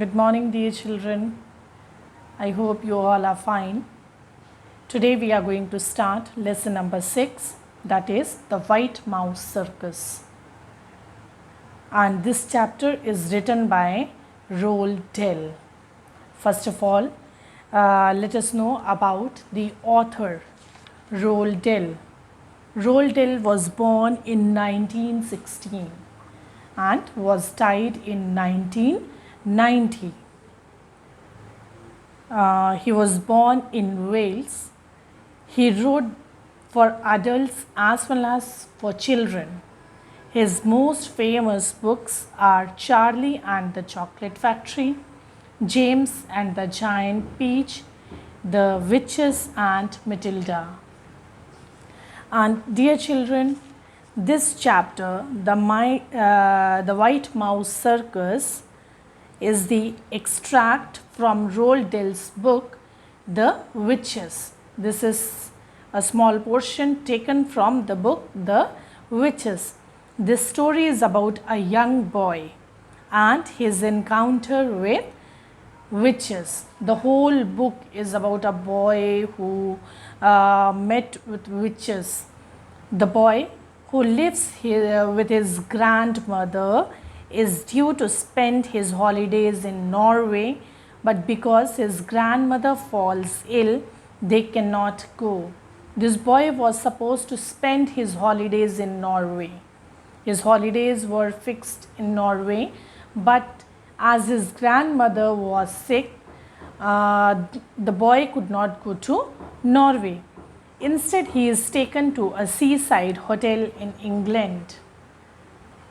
Good morning, dear children. I hope you all are fine. Today we are going to start lesson number 6, that is the White Mouse Circus. And this chapter is written by Roald Dahl. First of all, let us know about the author, Roald Dahl. Roald Dahl was born in 1916 and was died in 1990. He was born in Wales. He wrote for adults as well as for children. His most famous books are Charlie and the Chocolate Factory, James and the Giant Peach, The Witches and Matilda. And dear children, this chapter, the White Mouse Circus, is the extract from Roald Dahl's book, The Witches. This is a small portion taken from the book, The Witches. This story is about a young boy and his encounter with witches. The whole book is about a boy who met with witches. The boy who lives here with his grandmother is due to spend his holidays in Norway, but because his grandmother falls ill, they cannot go. This boy was supposed to spend his holidays in Norway. His holidays were fixed in Norway, but as his grandmother was sick, the boy could not go to Norway. Instead, he is taken to a seaside hotel in England.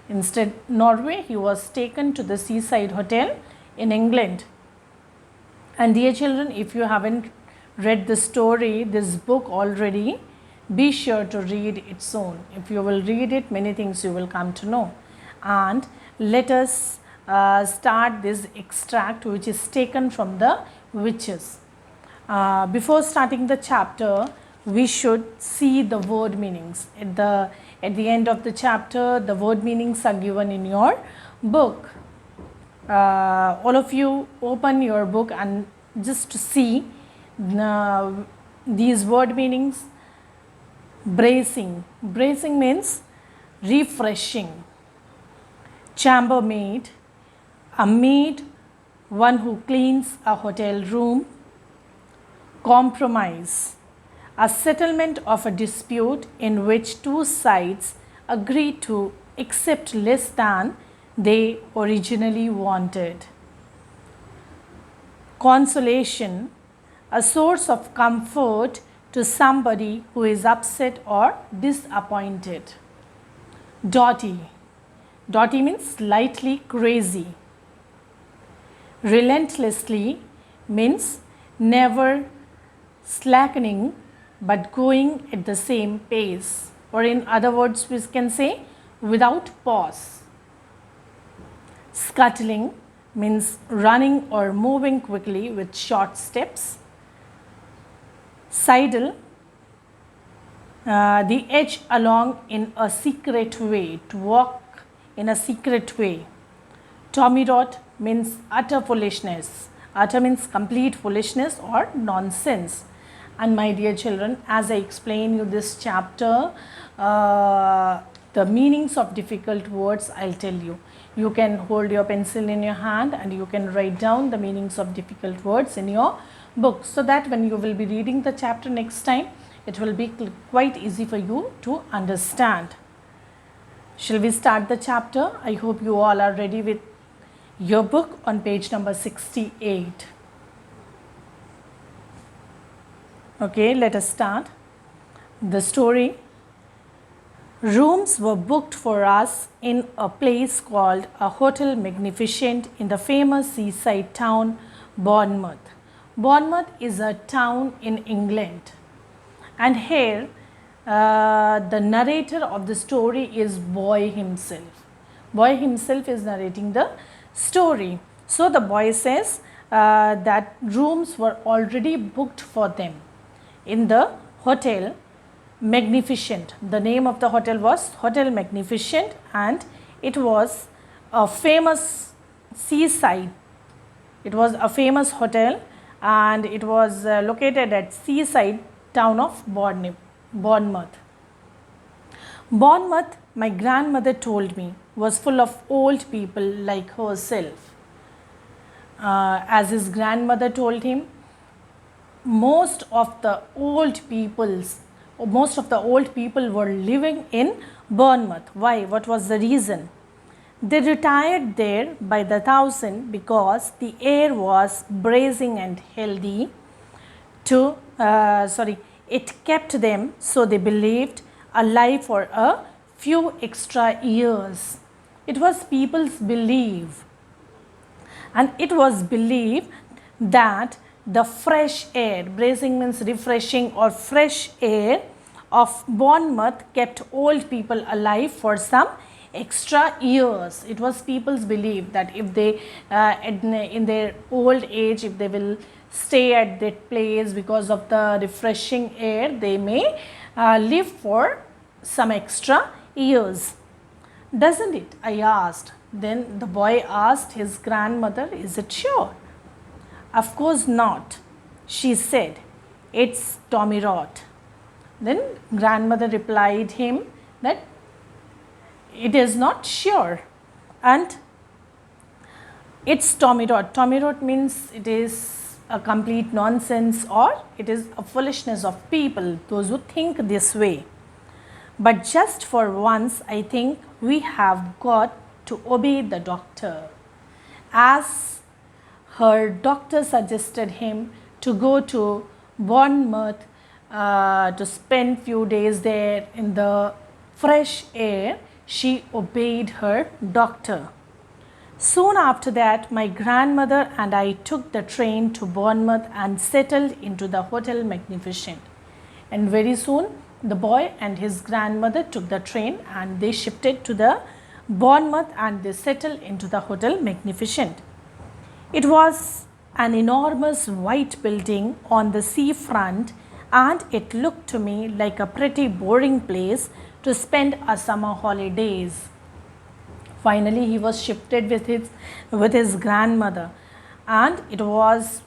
Instead, Norway, he was taken to the seaside hotel in England. And dear children, if you haven't read the story, this book already, be sure to read it soon. If you will read it, many things you will come to know. And let us start this extract which is taken from the witches. Before starting the chapter, we should see the word meanings. At the end of the chapter, the word meanings are given in your book. All of you open your book and just to see these word meanings. Bracing. Bracing means refreshing. Chambermaid. A maid, one who cleans a hotel room. Compromise. A settlement of a dispute in which two sides agree to accept less than they originally wanted. Consolation, a source of comfort to somebody who is upset or disappointed. Dotty. Dotty means slightly crazy. Relentlessly means never slackening but going at the same pace, or in other words we can say without pause. Scuttling means running or moving quickly with short steps. Sidle, the edge along in a secret way, to walk in a secret way. Tommy Rot means utter foolishness. Utter means complete foolishness or nonsense. And my dear children, as I explain you this chapter, the meanings of difficult words I'll tell you. You can hold your pencil in your hand and you can write down the meanings of difficult words in your book, so that when you will be reading the chapter next time, it will be quite easy for you to understand. Shall we start the chapter? I hope you all are ready with your book on page number 68. Okay, let us start. The story. Rooms were booked for us in a place called a Hotel Magnificent in the famous seaside town Bournemouth. Bournemouth is a town in England. And here the narrator of the story is boy himself. Boy himself is narrating the story. So the boy says that rooms were already booked for them in the Hotel Magnificent. The name of the hotel was Hotel Magnificent and it was a famous seaside It was a famous hotel and it was located at seaside town of Bournemouth. Bournemouth, my grandmother told me, was full of old people like herself. As his grandmother told him, most of the old people were living in Bournemouth. Why? What was the reason? They retired there by the thousand because the air was bracing and healthy. It kept them, so they believed, alive for a few extra years. It was people's belief, and it was believed that the fresh air, bracing means refreshing or fresh air of Bournemouth kept old people alive for some extra years. It was people's belief that if they in their old age, if they will stay at that place because of the refreshing air, they may live for some extra years. Doesn't it? I asked. Then the boy asked his grandmother, is it sure? Of course not, she said. It's Tommy Rot. Then grandmother replied him that it is not sure and it's Tommy Rot. Tommy Rot means it is a complete nonsense or it is a foolishness of people, those who think this way. But just for once, I think we have got to obey the doctor. As her doctor suggested him to go to Bournemouth to spend few days there in the fresh air, she obeyed her doctor. Soon after that, my grandmother and I took the train to Bournemouth and settled into the Hotel Magnificent. And very soon, the boy and his grandmother took the train and they shifted to the Bournemouth and they settled into the Hotel Magnificent. It was an enormous white building on the seafront and it looked to me like a pretty boring place to spend a summer holidays. Finally, he was shifted with his grandmother and it was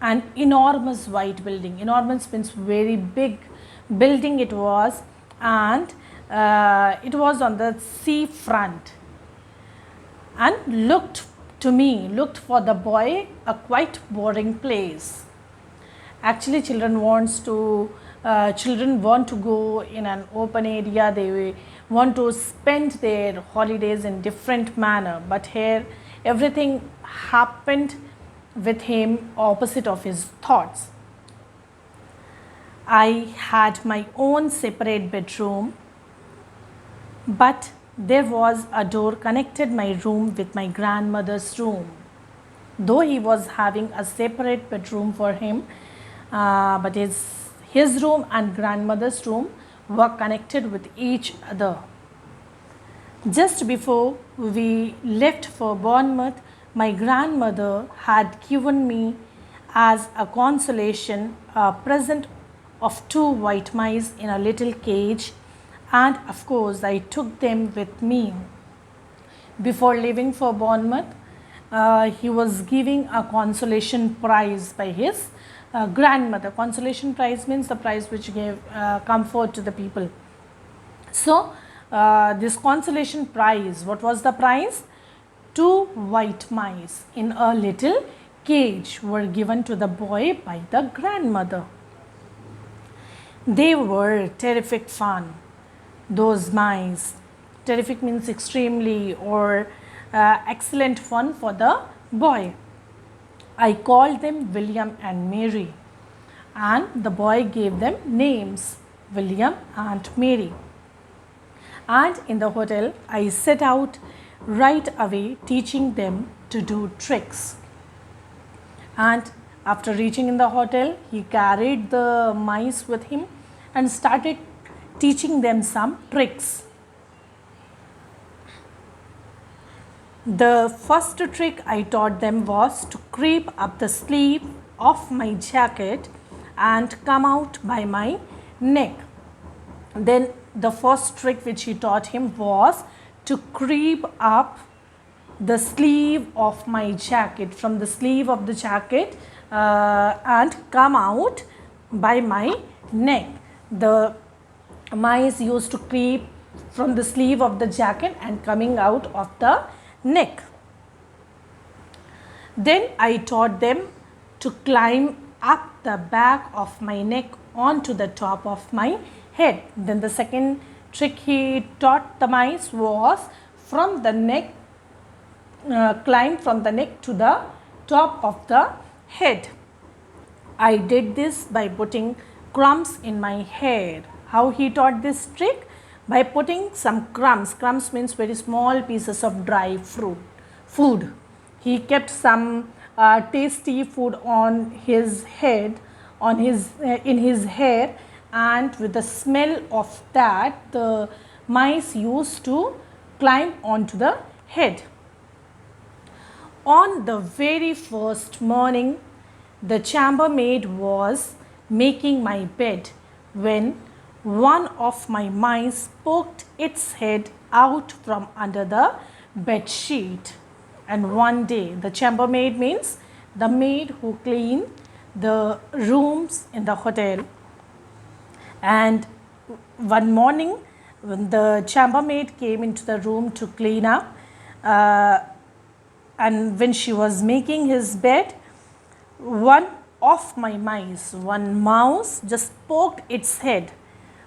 an enormous white building. Enormous means very big building it was, and it was on the sea front and looked for the boy a quite boring place. Actually, children want to go in an open area. They want to spend their holidays in different manner, but here everything happened with him opposite of his thoughts. I had my own separate bedroom, but there was a door connected my room with my grandmother's room. Though he was having a separate bedroom for him, but his room and grandmother's room were connected with each other. Just before we left for Bournemouth, my grandmother had given me as a consolation a present of 2 white mice in a little cage, and of course I took them with me. Before leaving for Bournemouth, he was giving a consolation prize by his grandmother. Consolation prize means the prize which gave comfort to the people. So this consolation prize, what was the prize? 2 white mice in a little cage were given to the boy by the grandmother. They were terrific fun, those mice. Terrific means extremely or excellent fun for the boy. I called them William and Mary, and the boy gave them names, William and Mary. And in the hotel, I set out right away teaching them to do tricks. And after reaching in the hotel, he carried the mice with him and started teaching them some tricks. The first trick I taught them was to creep up the sleeve of my jacket and come out by my neck. Then the first trick which he taught him was to creep up the sleeve of my jacket, from the sleeve of the jacket, and come out by my neck. The mice used to creep from the sleeve of the jacket and coming out of the neck. Then I taught them to climb up the back of my neck onto the top of my head. Then the second trick he taught the mice was from the neck, climb from the neck to the top of the head. I did this by putting crumbs in my hair. How he taught this trick? By putting some crumbs. Crumbs means very small pieces of dry food. He kept some tasty food on his head, in his hair, and with the smell of that, the mice used to climb onto the head. On the very first morning, the chambermaid was making my bed when one of my mice poked its head out from under the bed sheet. And one day, the chambermaid means the maid who cleaned the rooms in the hotel. And one morning, when the chambermaid came into the room to clean up, and when she was making his bed, one of my mice, one mouse, just poked its head.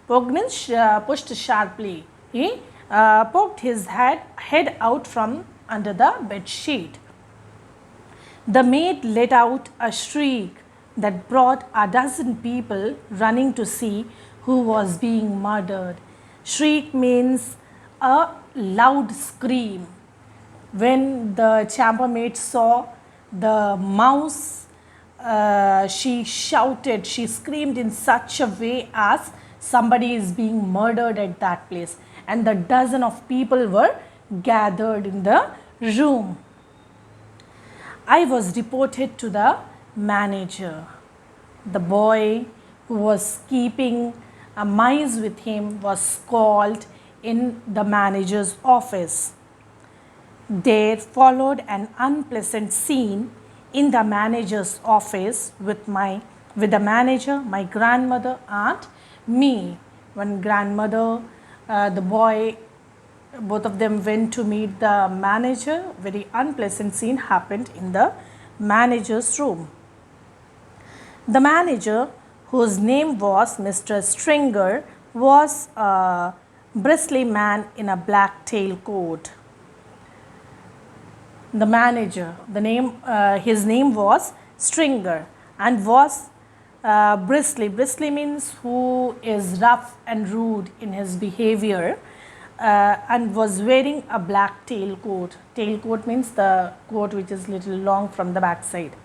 Poked means pushed sharply. He poked his head out from under the bed sheet. The maid let out a shriek that brought a dozen people running to see who was being murdered. Shriek means a loud scream. When the chambermaid saw the mouse, she shouted, she screamed in such a way as somebody is being murdered at that place, and the dozen of people were gathered in the room. I was reported to the manager. The boy who was keeping a mice with him was called in the manager's office. There followed an unpleasant scene in the manager's office with the manager, my grandmother, and me. One grandmother, the boy, both of them went to meet the manager. Very unpleasant scene happened in the manager's room. The manager, whose name was Mr. Stringer, was a bristly man in a black tailcoat. The manager, his name was Stringer and was bristly. Bristly means who is rough and rude in his behavior, and was wearing a black tailcoat. Tailcoat means the coat which is little long from the back side.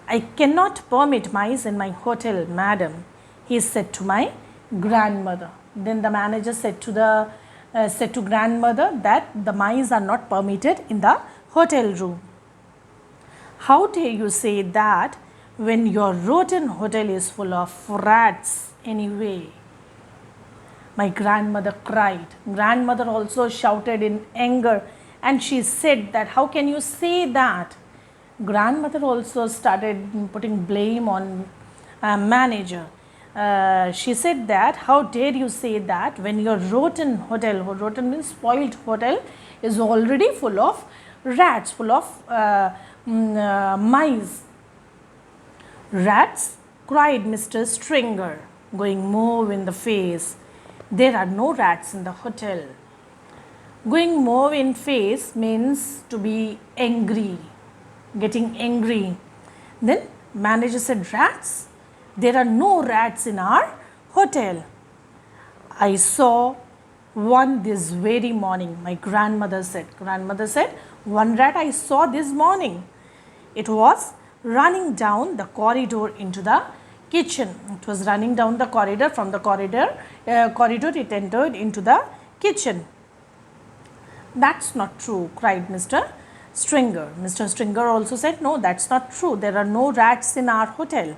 I cannot permit mice in my hotel, madam, he said to my grandmother. Then the manager said to grandmother that the mice are not permitted in the hotel room. How dare you say that when your rotten hotel is full of rats anyway? My grandmother cried. Grandmother also shouted in anger, and she said that how can you say that? Grandmother also started putting blame on manager. She said that how dare you say that when your rotten hotel, rotten means spoiled hotel, is already full of rats, full of mice. Rats, cried Mr. Stringer, going mauve in the face. There are no rats in the hotel. Going mauve in face means to be angry, getting angry. Then manager said, rats? There are no rats in our hotel. I saw one this very morning, my grandmother said. Grandmother said, one rat I saw this morning. It was running down the corridor into the kitchen. It was running down the corridor. From the corridor it entered into the kitchen. That's not true, cried Mr. Stringer. Mr. Stringer also said, no, that's not true. There are no rats in our hotel.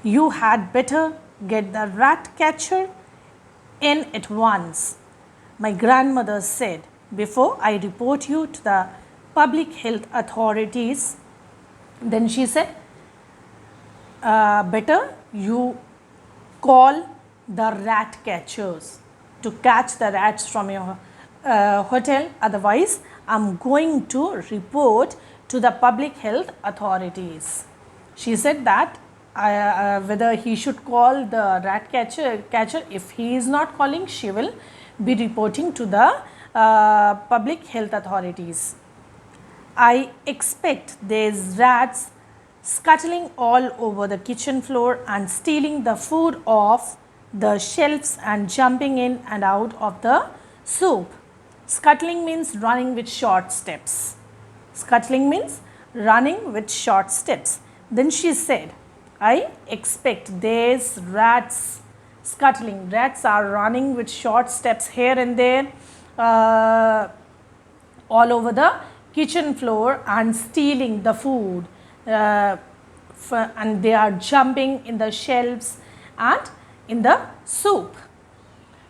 You had better get the rat catcher in at once. My grandmother said, before I report you to the public health authorities. Then she said, better you call the rat catchers to catch the rats from your hotel. Otherwise, I'm going to report to the public health authorities. She said that whether he should call the rat catcher. If he is not calling, she will be reporting to the public health authorities. I expect there's rats scuttling all over the kitchen floor and stealing the food off the shelves and jumping in and out of the soup. Scuttling means running with short steps. Scuttling means running with short steps. Then she said, I expect there's rats scuttling. Rats are running with short steps here and there all over the kitchen floor and stealing the food. And they are jumping in the shelves and in the soup.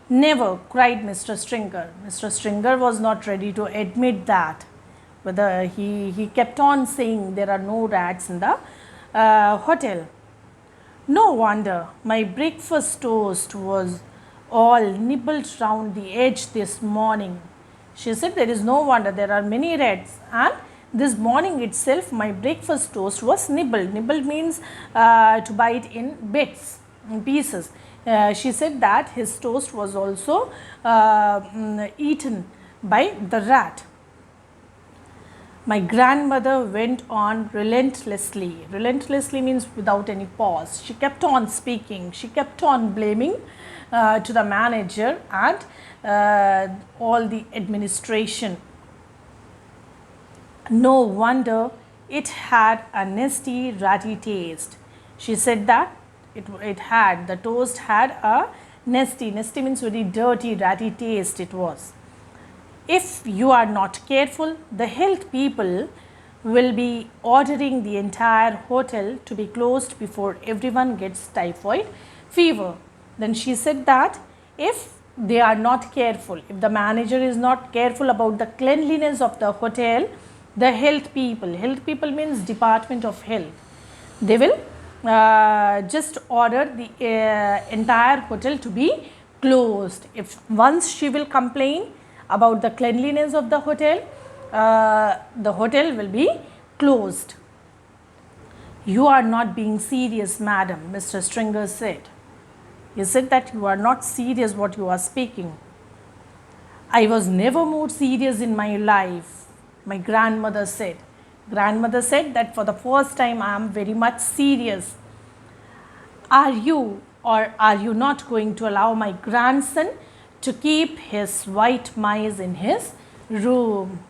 Never, cried Mr. Stringer. Mr. Stringer was not ready to admit that. Whether he kept on saying there are no rats in the hotel. No wonder my breakfast toast was all nibbled round the edge this morning. She said there is no wonder there are many rats, and this morning itself my breakfast toast was nibbled. Nibbled means to bite in bits, in pieces. She said that his toast was also eaten by the rat. My grandmother went on relentlessly. Relentlessly means without any pause. She kept on speaking. She kept on blaming to the manager and all the administration. No wonder it had a nasty, ratty taste. She said that the toast had a nasty means very dirty, ratty taste it was. If you are not careful, the health people will be ordering the entire hotel to be closed before everyone gets typhoid fever. Then she said that if they are not careful, if the manager is not careful about the cleanliness of the hotel, the health people means Department of Health, they will just order the entire hotel to be closed. If once she will complain about the cleanliness of the hotel will be closed. You are not being serious, madam, Mr. Stringer said. He said that you are not serious what you are speaking. I was never more serious in my life, my grandmother said. Grandmother said that for the first time I am very much serious. Are you or are you not going to allow my grandson to keep his white mice in his room?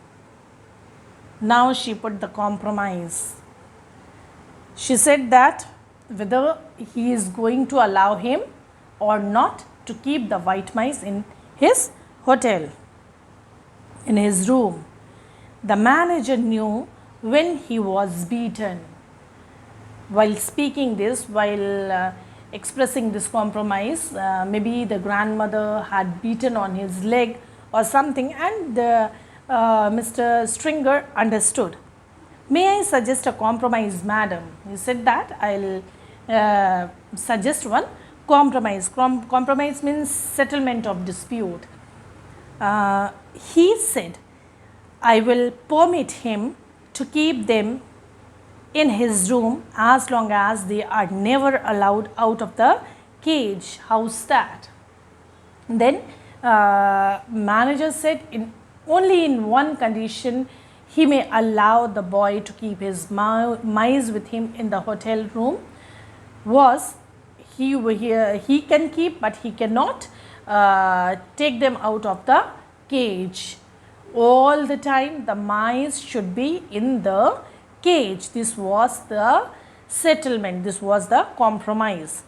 Now she put the compromise. She said that whether he is going to allow him or not to keep the white mice in his hotel, in his room. The manager knew when he was beaten. While speaking this, while expressing this compromise, maybe the grandmother had beaten on his leg or something, and Mr. Stringer understood. May I suggest a compromise, madam? He said that I'll suggest one compromise. Compromise means settlement of dispute. He said, I will permit him to keep them in his room as long as they are never allowed out of the cage. How's that? Then manager said only in one condition he may allow the boy to keep his mice with him in the hotel room, was he can keep, but he cannot take them out of the cage. All the time the mice should be in the cage. This was the settlement, this was the compromise.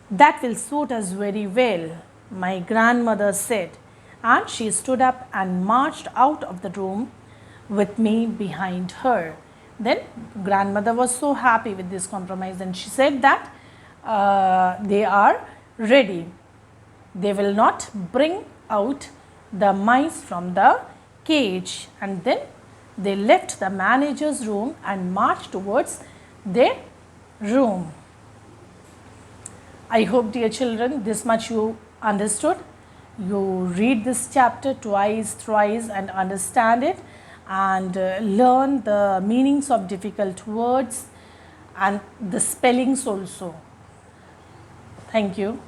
That will suit us very well, my grandmother said, and she stood up and marched out of the room with me behind her. Then grandmother was so happy with this compromise, and she said that they are ready. They will not bring out the mice from the cage, and then they left the manager's room and marched towards their room. I hope, dear children, this much you understood. You read this chapter twice, thrice and understand it, and learn the meanings of difficult words and the spellings also. Thank you.